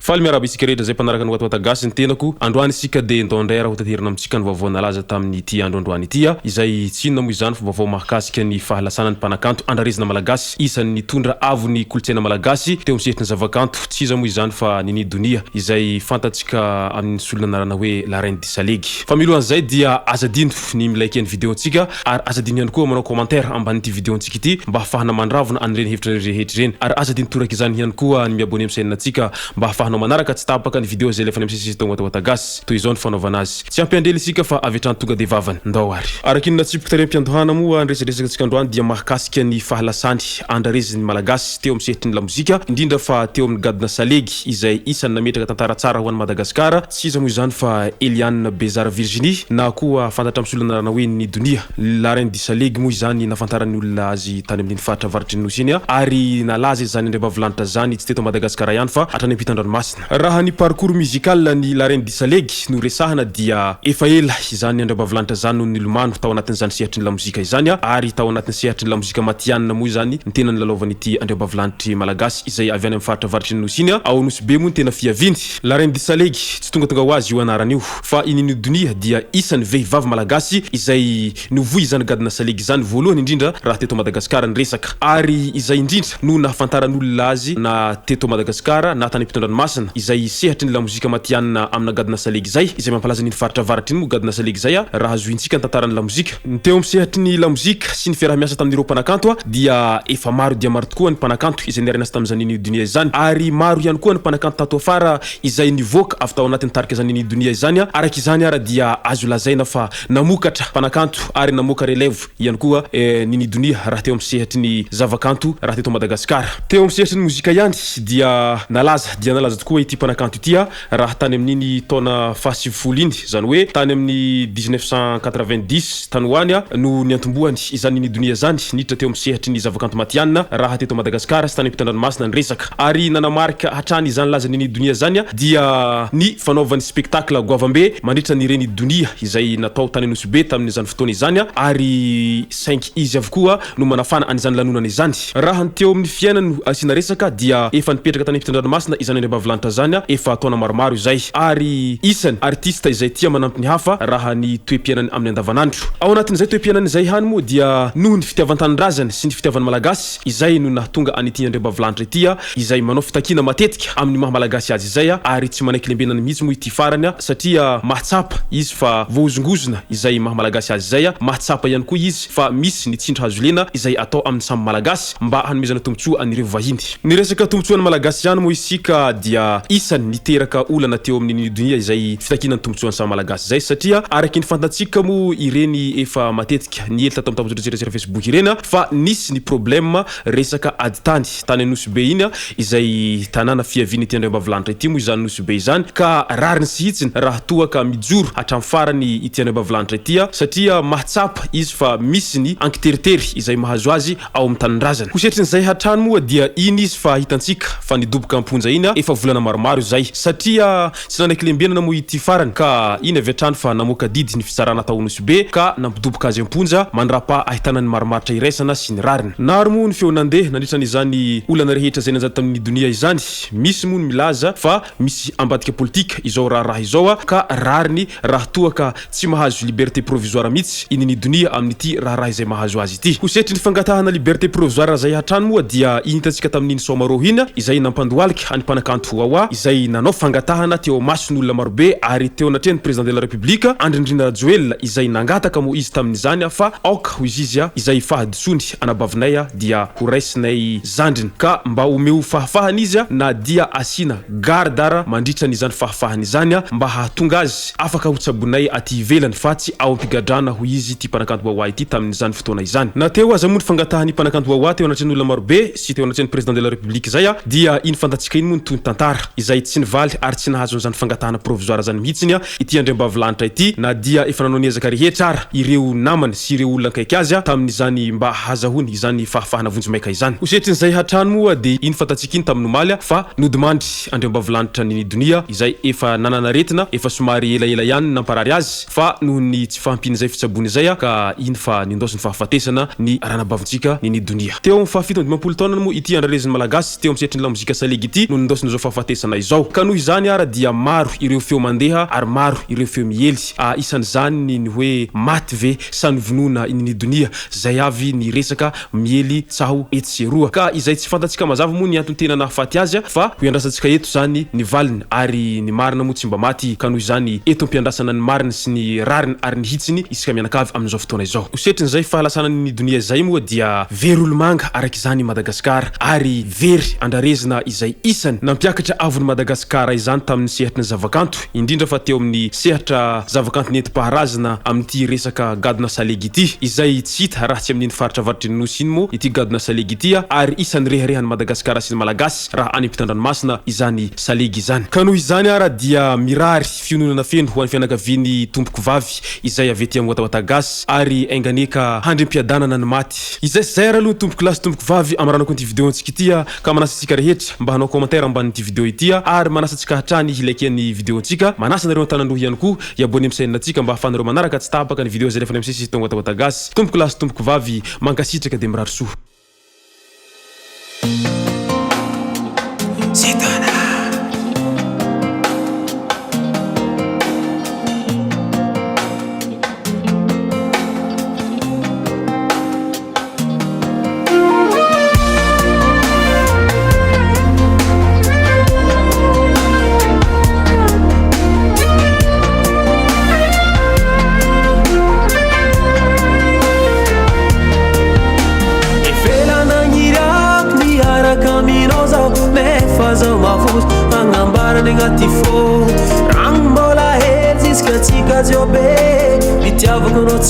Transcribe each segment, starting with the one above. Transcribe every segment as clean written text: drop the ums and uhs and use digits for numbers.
Faly miaraba isika rehetra zay mpanaraka ny Nouveaute gasy ny tenako androany isika de ndondray raha hotatirina amitsika ny vaovao nalaza tamin'ny ty andro androany ity izay tsinona moa izany fa vaovao mahakasika ny fahalasana ny mpanakanto andrarezina malagasy isan'ny tondra avo ny kolotsaina malagasy teo amsehetry ny zavakanto tsy iza moa izany fa NINIE DONIA izay fantatsika amin'ny solona anarana hoe la reine du salegy fa milohan'izay dia azadino ny milaiky ny vidéontsika ary azadino ihany koa manao commentaire amban'ity vidéontsika ity mba hafahana mandravona an'ireny hevitra rehetra ireny ary azadino toraka izany ihany koa ny miabone amin'ny chaîne-natsika mba hafahana manaraka tsy tapaka ny vidéo zay lefa nimsisy tao Nouveaute gasy toy izao ny fanaovana azy tsy ampiandrely isika fa avy hatrany tonga de vavany ndao ary arakinona tsipika tare mpiandohana moa andresaresaka tsika androany dia mahakasika ny fahalasany andrareziny malagasy teo amsehetry ny lamozika indrindra fa teo amin'ny gadona salegy izay isany nametraka tantara tsara ho an'ny Madagasikara tsy iza moa izany fa Eliane Bezara Virginie na koa fantatra amin'ny solona anarana hoe NINIE DONIA la reine du salegy moa izany nafantarany olona azy tany amin'ny faritra avaritry ny nosiny ary nalaza izany andriambavilanitra zany tsy teto Madagasikara ihany fa hatrany ampitan-dranomasina raha ny parcours musical ny la reine du salegy no resahana dia efa ela izany andriambavilanitra zany no nilomano tao anatin'izany sehatry ny lamozika izany ary tao anatin'ny sehatry ny lamozika matianina moa izany ny tena nilalovany ity andriambavilantry malagasy izay avy any amin'ny faritra avaritry ny nosiny ao nosy be moa ny tena fiavindy la reine du salegy tsy tonga tonga ho azy io anarany io fa NINIE DONIA dia isan'ny vehivavy malagasy izay novoy izany gadona salegy izany voalohany indrindra raha teto Madagasikara ny resaka ary izay indrindra no nahafantaran'olona azy na teto Madagasikara na tany ampitan-dranomasina izay sehatry ny lamozika matianina amina gadona salegy izay mampalaza ny faritra avaritry ny moa gadona salegy izay raha azointsika ny tantaran'ny lamozika teo amin'ny sehatry ny lamozika sy ny fiarah-miasa tamin'ireo mpanakanto dia efa maro dia maro tokoa ny mpanakanto izay niarina azy tamin'izany NINIE DONIA izany ary maro ihany koa ny mpanakanto tato afara izay nivoaka avy tao anatin'ny tarika izany NINIE DONIA izany araka izany ara dia azo lazaina fa namokatra mpanakanto ary namoaka relève ihany koa NINIE DONIA raha teo amin'ny sehatry ny zavakanto raha teto Madagasikara teo amin'ny sehatry ny mozika ihany dia nalaza tokoa ity mpanakanto ity raha tany amin'iny taona fahasivifolo iny zany hoe tany amin'ny 1990 tany hoany no niantombohany izany NINIE DONIA zany niditra teo amin'ny sehatry ny zavakanto matianina raha teto Madagasikara sy tany ampitan-dranomasina ny resaka ary nanamarika hatrany izany laza NINIE DONIA zany dia ny fanaovany spectacle goavambe mandritra ny NINIE DONIA izay natao tany Anosibe tamin'izany fotoana izany ary 5 izy avokoa no manafana an'izany lanonana izany raha ny teo amin'ny fiainany asina resaka dia efa nipetraka tany ampitan-dranomasina izany andriambavilanitra zany efa taona maromaro izay ary isany artiste izay tia manampy ny hafa raha ny toe-piainany amin'ny andavanandro ao anatin'izay toe-piainany izay hany moa dia noho ny fitiavan-tanindrazany sy ny fitiavany malagasy izay no nahatonga an'ity andriambavilanitra ity izay manao fitakina matetika amin'ny maha malagasy azy izay ary tsy manaiky lembenany mihitsy moa ity farany satria mahatsapa izy fa voahozongozona izay maha malagasy azy izay mahatsapa ihany koa izy fa misy ny tsindro hazolena izay atao amin'ny samy malagasy mba hanomezana tombotsoa anireo vahiny ny resaka tombotsoan'ny malagasy ihany moa isika dia isany niteraka olana teo amin'ny NINIE DONIA izay fitakinany tombotsoan'ny samy malagasy izay satria araky ny fantatsika moa ireny efa matetika nielita tao amin'ny Facebook ireny fa nisy ny problème resaka aditany tany Anosibe iny izay tanàna fiaviany ity andriambavilanitra ity moa izany Anosibe izany ka rariny sy hitsiny raha toaka mijoro hatramin'ny farany ity andriambavilanitra ity satria mahatsapa izy fa misy ny ankiteritery izay mahazo azy ao amin'ny tanindrazana kosetrin'izay hatrany moa dia iny izy fa hitantsika fa nidoboka amponja iny efa volana maromaro izay satria tsy nanaiky lembenana moa ity farany ka iny avy hatrany fa namoaka didy ny fitsarana tao Anosibe ka nampidoboka azy amponja mandrapa ahitana ny maromaritra iraisana sy ny rariny naro moa ny feo nandeha nandritra n'izany olana rehetra zay nanjady tamin'ny DONIA izany misy moa ny milaza fa misy ambadika politika izao raha izao ka rariny raha toa ka tsy mahazo liberté provisoire mihitsy NINIE DONIA amin'ity raha izay mahazo azy ity kosetry ny fangatahana liberté provisoire zay hatrany moa dia iny hitantsika tamin'iny somaroh iny izay nampandohalika any mpanakanto awa izay nanao fangatahana teo mason'olona marobe ary teo anatrehany président de la république Andrindrina Rajoelina izay nangataka moa izy tamin'izany fa aoka ho izy izay fahadisony anabavinay dia ho raisinay zandriny ka mba omeo fahafahany izy na dia asina gardara mandritra n'izany fahafahany izany mba hahatonga azy afaka ho tsabonay aty ivelany fa tsy ao ampigadrana ho izy ty mpanakanto wawa ity tamin'izany fotoana izany na teo aza moa ny fangatahany mpanakanto wawa teo anatrehany olona marobe sy teo anatrehany président de la république zay dia iny fantatsika iny moa ny tony tantara izay tsy nivaly ary tsy nahazo an'izany fangatahana provisoire zany mihitsiny ity andriambavilanitra ity na dia efa nanao niezaka rehetra ara ireo namany sy ireo olona akaiky azy tamin'izany mba hazahony izany fahafahana vonjimaika izany kosetrin'izay hatrany moa de iny fantatsika iny tamin'omaly fa nodimandry andriambavilanitra NINIE DONIA izay efa nananaretina efa somary elaela ihany namparary azy fa noho ny tsy fahampiny izay fitsabony izay ka iny fa nindosiny fahafatesana ny ranabavitsika NINIE DONIA teo amin'ny fahafito amby 10 taona moa ity andrareziny malagasy teo amin'ny sehatry ny lamozika salegy ity no nindosiny zao fahafatesana izao. Ka noho izany ara dia maro ireo feo mandeha ary maro ireo feo miely. Isan'izany ny hoe maty ve sa ny vonona ny donia zay avy ny resaka miely tsaho etseroa. Ka izay tsy fantatsika mazava moa ny antony tena nahafaty azy fa hoandrasantsika eto zany ny valiny ary ny marina moa tsy mba maty. Ka noho izany eto ampiandrasana ny marina sy ny rariny ary ny hitsiny isaka mianakavy amin'izao fotoana izao. Osetrin'izay fahalasana ny donia zay moa dia very olomanga araky izany Madagasikara ary very andrarezina izay isany nampiakatra avony Madagasikara izany tamin'ny sehatry ny zavakanto, indrindra fa teo amin'ny sehatra zavakanto nentim-paharazana amin'ity resaka gadona salegy ity izay tsy hita raha tsy amin'iny faritra avarotry ny nosy iny moa ity gadona salegy ity ary isan'ny reharehan'ny Madagasikara sy ny malagasy raha any ampitan-dranomasina izany salegy izany. Ka noho izany ara dia mirary fiononana feno ho an'ny fianakaviany tompoko vavy izay avy ety amin'ny Nouveaute gasy ary enganeka handrem-piadanana ny maty. Izay zay ara aloha tompoko lasy tompoko vavy amaranako ity vidéo antsika ity ka manasa antsika rehetra mba hanao commentaire ambanin'ity vidéo ity ary manasa antsika hatrany hilakian'ny vidéo antsika. Manasa nareo antanandroa ihany koa Abonneo amin'ny chaîne antsika mba ahafahanareo manaraka tsy tapaka ny vidéo zay rehefa misy tonga Nouveaute gasy. Tompoko lasy tompoko vavy mankasitraka de mirary soa.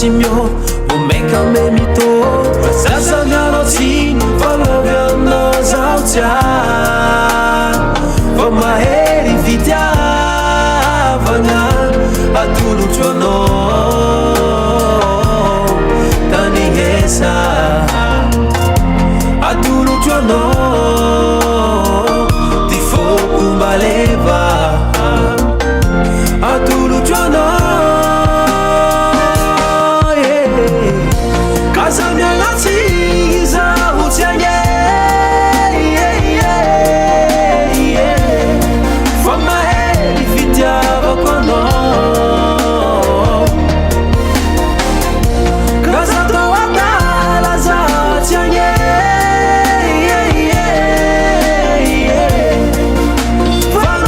Simio, o meca me mito, sasa gano si, follow no zautia, for my head if it avana, atulu chono, tani hesa, atulu chono, tifo kumbaleva, atulu chono. Samia lati za utianye from my head if it ever kono kaza to watala za utianye from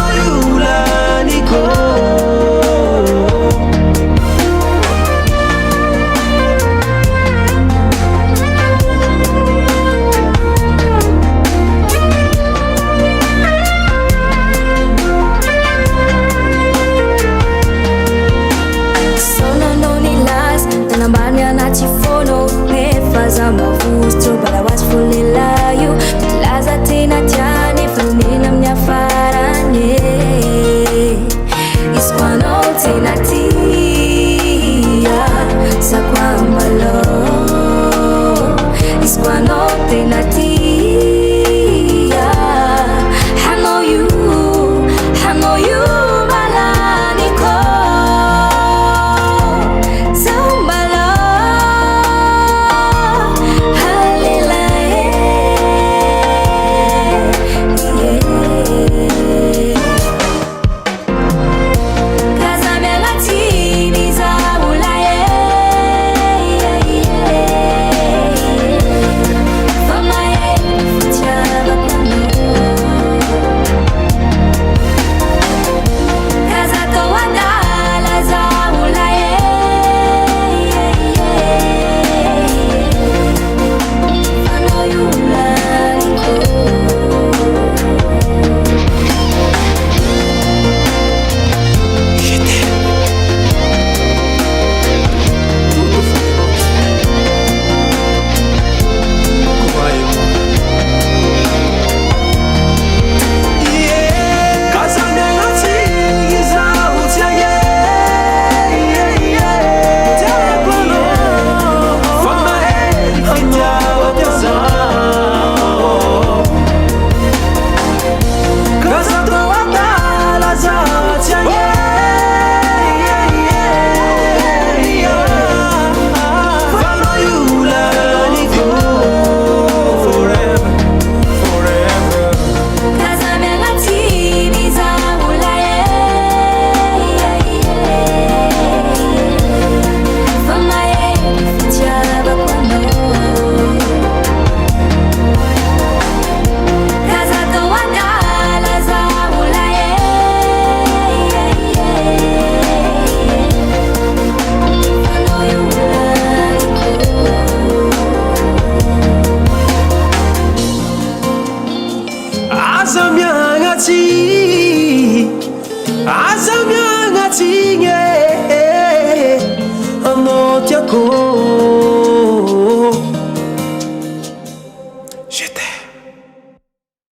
aza miagnatsiny anao tiako